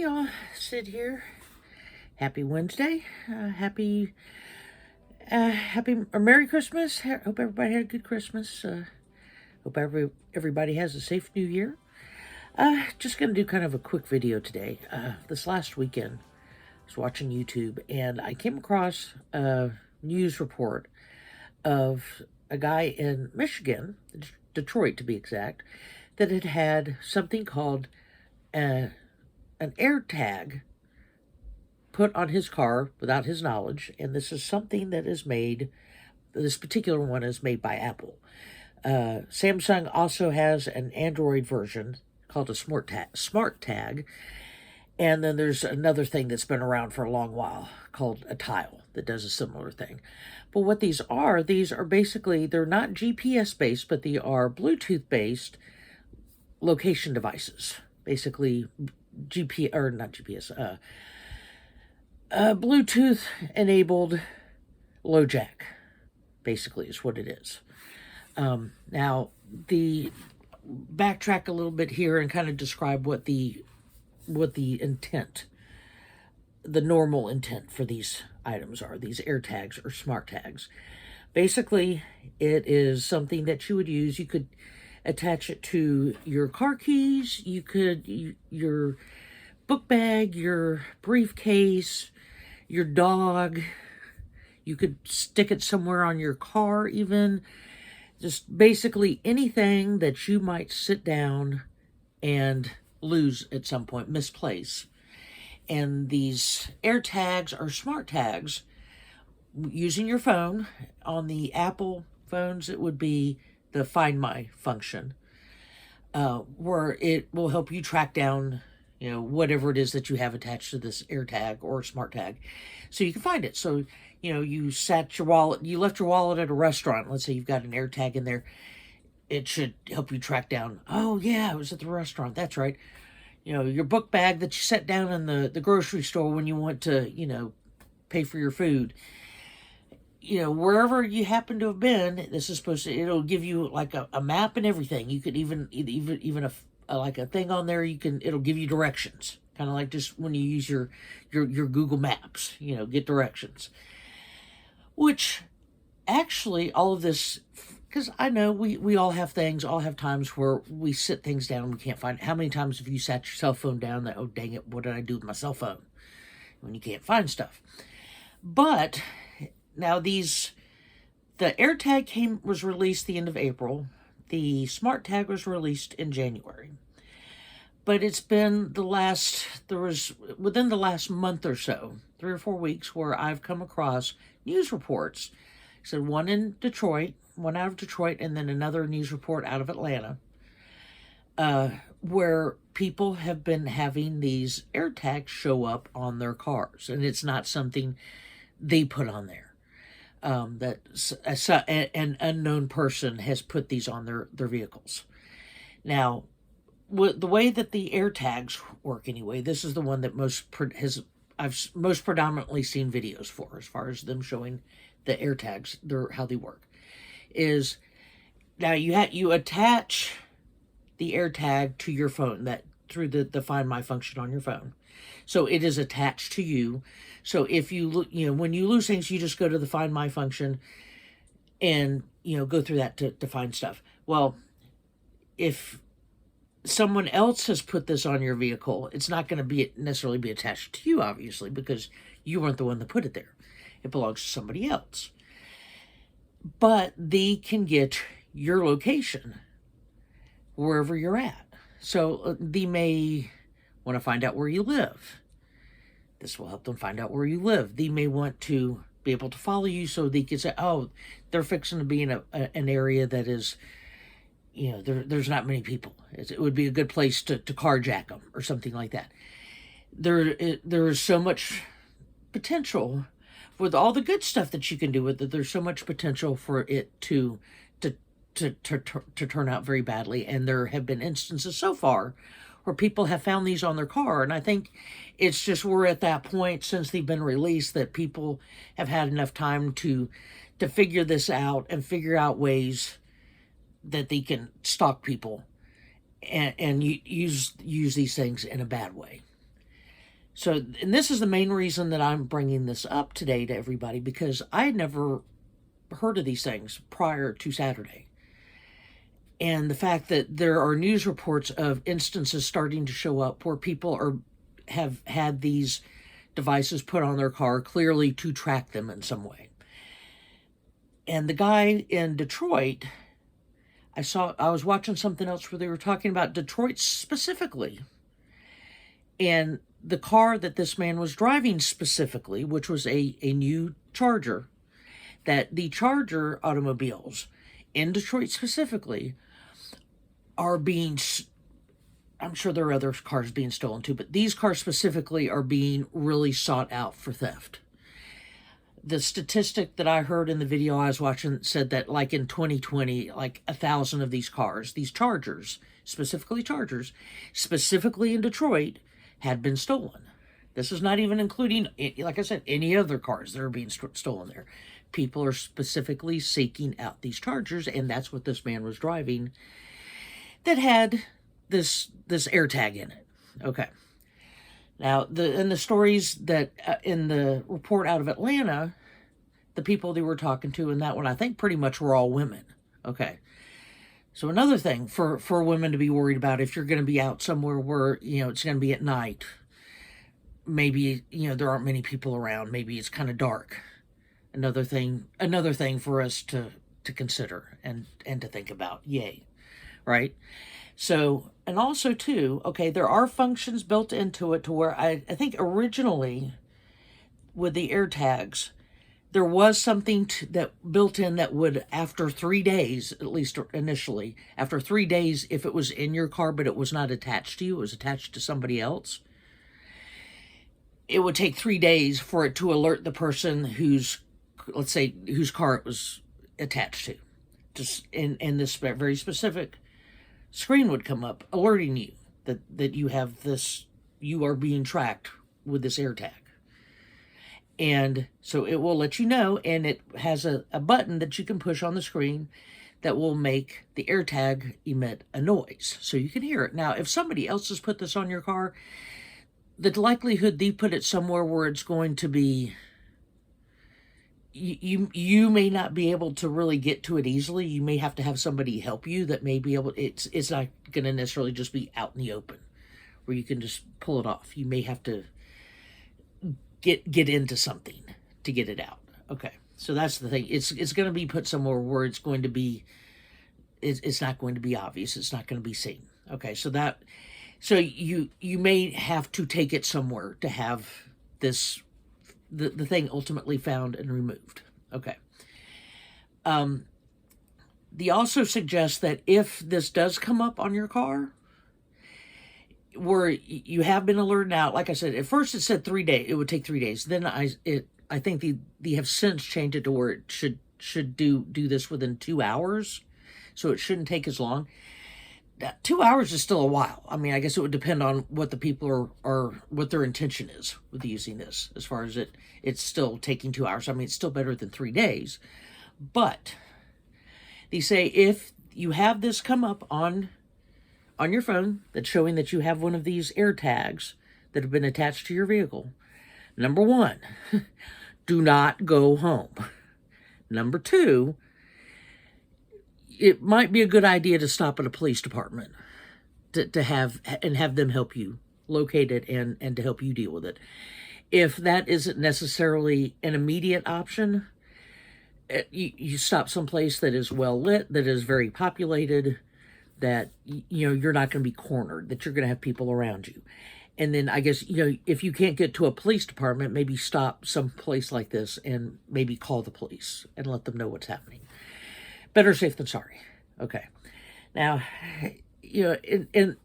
y'all. Sid here. Happy Wednesday. Happy or Merry Christmas. Hope everybody had a good Christmas. Hope everybody has a safe New Year. Just gonna do kind of a quick video today. This last weekend, I was watching YouTube and I came across a news report of a guy in Michigan, Detroit to be exact, that had something called an air tag put on his car without his knowledge, and this is something that is made, this particular one is made by Apple. Samsung also has an Android version called a smart tag, and then there's another thing that's been around for a long while called a Tile that does a similar thing. But what these are basically, they're not GPS based, but they are Bluetooth based location devices. Basically, Bluetooth enabled low jack, basically is what it is. Now, the backtrack a little bit here and kind of describe what the intent, the normal intent for these items are, these air tags or smart tags. Basically, it is something that you would use. You could attach it to your car keys, your book bag, your briefcase, your dog. You could stick it somewhere on your car even. Just basically anything that you might sit down and lose at some point, misplace. And these air tags are smart tags. Using your phone, on the Apple phones, it would be the Find My function, where it will help you track down, whatever it is that you have attached to this air tag or smart tag, so you can find it. So, you left your wallet at a restaurant. Let's say you've got an air tag in there. It should help you track down, oh yeah, I was at the restaurant. That's right. Your book bag that you set down in the grocery store when you want to, pay for your food. Wherever you happen to have been, this is supposed to, it'll give you like a map and everything. You could even like a thing on there, it'll give you directions. Kind of like just when you use your Google Maps, get directions. Which, actually, all of this, because I know we all have times where we sit things down and we can't find. How many times have you sat your cell phone down that, oh dang it, what did I do with my cell phone? When you can't find stuff. But now the AirTag was released the end of April. The Smart Tag was released in January. But it's been within the last month or so, 3 or 4 weeks, where I've come across news reports. So one out of Detroit, and then another news report out of Atlanta, where people have been having these AirTags show up on their cars. And it's not something they put on there. That an unknown person has put these on their vehicles. Now, the way that the air tags work anyway, this is the one that I've most predominantly seen videos for, as far as them showing the air tags, how they work, is now you attach the air tag to your phone through the Find My function on your phone. So it is attached to you. So if when you lose things, you just go to the Find My function and, go through that to find stuff. Well, if someone else has put this on your vehicle, it's not going to necessarily be attached to you, obviously, because you weren't the one that put it there. It belongs to somebody else. But they can get your location wherever you're at. So they may want to find out where you live. This will help them find out where you live. They may want to be able to follow you, so they can say, oh, they're fixing to be in an area that is, there's not many people. It would be a good place to carjack them or something like that. There is so much potential with all the good stuff that you can do with it. There's so much potential for it to turn out very badly. And there have been instances so far where people have found these on their car. And I think it's just, we're at that point since they've been released that people have had enough time to figure this out and figure out ways that they can stalk people and use these things in a bad way. So, and this is the main reason that I'm bringing this up today to everybody, because I had never heard of these things prior to Saturday. And the fact that there are news reports of instances starting to show up where people have had these devices put on their car clearly to track them in some way. And the guy in Detroit, I was watching something else where they were talking about Detroit specifically. And the car that this man was driving specifically, which was a new Charger, that the Charger automobiles in Detroit specifically are being, I'm sure there are other cars being stolen too, but these cars specifically are being really sought out for theft. The statistic that I heard in the video I was watching said that, like, in 2020, like 1,000 of these cars, these Chargers, specifically in Detroit, had been stolen. This is not even including, like I said, any other cars that are being stolen there. People are specifically seeking out these Chargers, and that's what this man was driving that had this AirTag in it. Okay. Now, in the stories that in the report out of Atlanta, the people they were talking to in that one, I think pretty much were all women. Okay. So another thing for women to be worried about, if you're going to be out somewhere where, it's going to be at night, maybe, there aren't many people around, maybe it's kind of dark. Another thing for us to consider and to think about. Yay. Right? So, and also too, okay, there are functions built into it to where I think originally with the AirTags, there was something that built in that would, after 3 days, at least initially, after 3 days, if it was in your car but it was not attached to you, it was attached to somebody else, it would take 3 days for it to alert the person whose car it was attached to. Just in this very specific screen would come up alerting you that you are being tracked with this AirTag. And so it will let you know, and it has a button that you can push on the screen that will make the AirTag emit a noise so you can hear it. Now, if somebody else has put this on your car, the likelihood they put it somewhere where it's going to be, you may not be able to really get to it easily. You may have to have somebody help you that may be able, it's not going to necessarily just be out in the open where you can just pull it off. You may have to get into something to get it out. Okay, so that's the thing. It's going to be put somewhere where it's going to be, it's not going to be obvious. It's not going to be seen. Okay, so you may have to take it somewhere to have this, the thing ultimately found and removed. Okay. They also suggest that if this does come up on your car, where you have been alerted out, like I said, at first it said 3 days. It would take 3 days. Then I think they have since changed it to where it should do this within 2 hours, so it shouldn't take as long. 2 hours is still a while. I mean, I guess it would depend on what the people are what their intention is with using this. As far as it's still taking 2 hours. I mean, it's still better than 3 days. But they say if you have this come up on your phone that's showing that you have one of these AirTags that have been attached to your vehicle, number one, do not go home. Number two, it might be a good idea to stop at a police department to have them help you locate it and to help you deal with it. If that isn't necessarily an immediate option, you stop someplace that is well lit, that is very populated, that you're not going to be cornered, that you're going to have people around you. And then I guess, if you can't get to a police department, maybe stop someplace like this and maybe call the police and let them know what's happening. Better safe than sorry. Okay. Now, in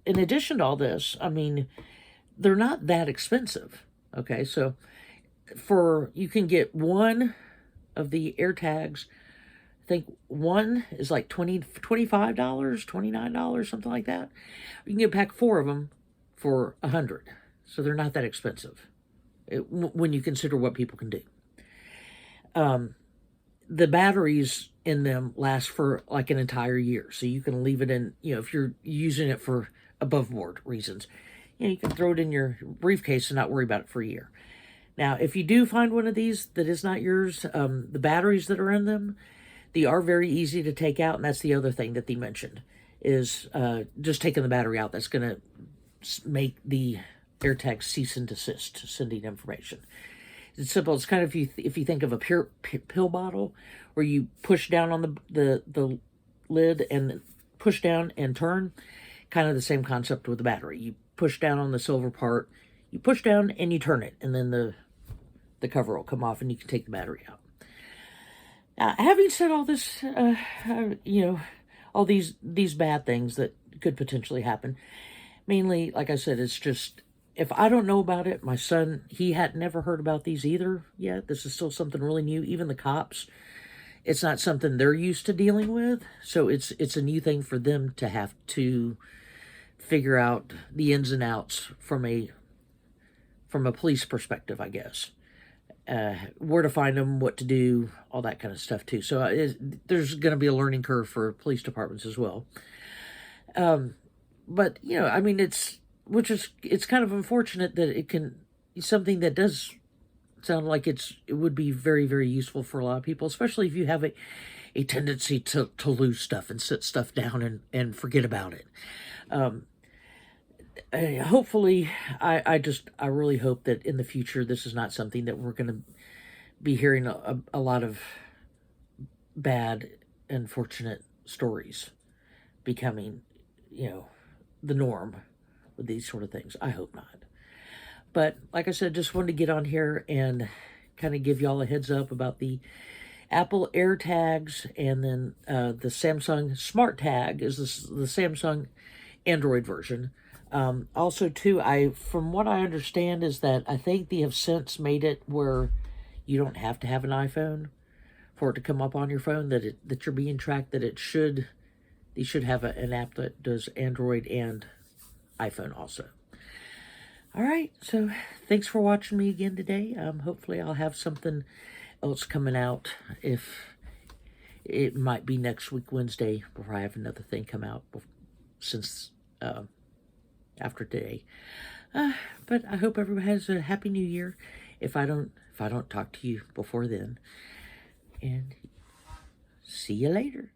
addition to all this, I mean, they're not that expensive. Okay. So you can get one of the AirTags. I think one is like $25, $29, something like that. You can get a pack 4 of them for $100. So they're not that expensive when you consider what people can do. The batteries in them last for like an entire year. So you can leave it in, if you're using it for above board reasons, you can throw it in your briefcase and not worry about it for a year. Now, if you do find one of these that is not yours, the batteries that are in them, they are very easy to take out, and that's the other thing that they mentioned, is just taking the battery out. That's going to make the AirTag cease and desist sending information. It's simple. It's kind of if you think of a pure pill bottle, where you push down on the lid and push down and turn, kind of the same concept with the battery. You push down on the silver part, you push down and you turn it, and then the cover will come off and you can take the battery out. Now, having said all this, all these bad things that could potentially happen, mainly, like I said, it's just, if I don't know about it, my son, he had never heard about these either yet. This is still something really new. Even the cops, it's not something they're used to dealing with. So it's a new thing for them to have to figure out the ins and outs from a police perspective, I guess. Where to find them, what to do, all that kind of stuff too. So there's going to be a learning curve for police departments as well. But I mean, it's kind of unfortunate that it can something that does sound like it would be very, very useful for a lot of people, especially if you have a tendency to lose stuff and sit stuff down and forget about it. Hopefully, I really hope that in the future this is not something that we're going to be hearing a lot of bad, unfortunate stories becoming, the norm with these sort of things. I hope not. But like I said, just wanted to get on here and kind of give y'all a heads up about the Apple AirTags, and then the Samsung Smart Tag is the Samsung Android version. Also, too, from what I understand is that I think they have since made it where you don't have to have an iPhone for it to come up on your phone, that you're being tracked, that they should have an app that does Android and iPhone also. All right, so thanks for watching me again today. Hopefully I'll have something else coming out. If it might be next week, Wednesday, before I have another thing come out, since after today. But I hope everyone has a happy new year. If I don't talk to you before then. And see you later.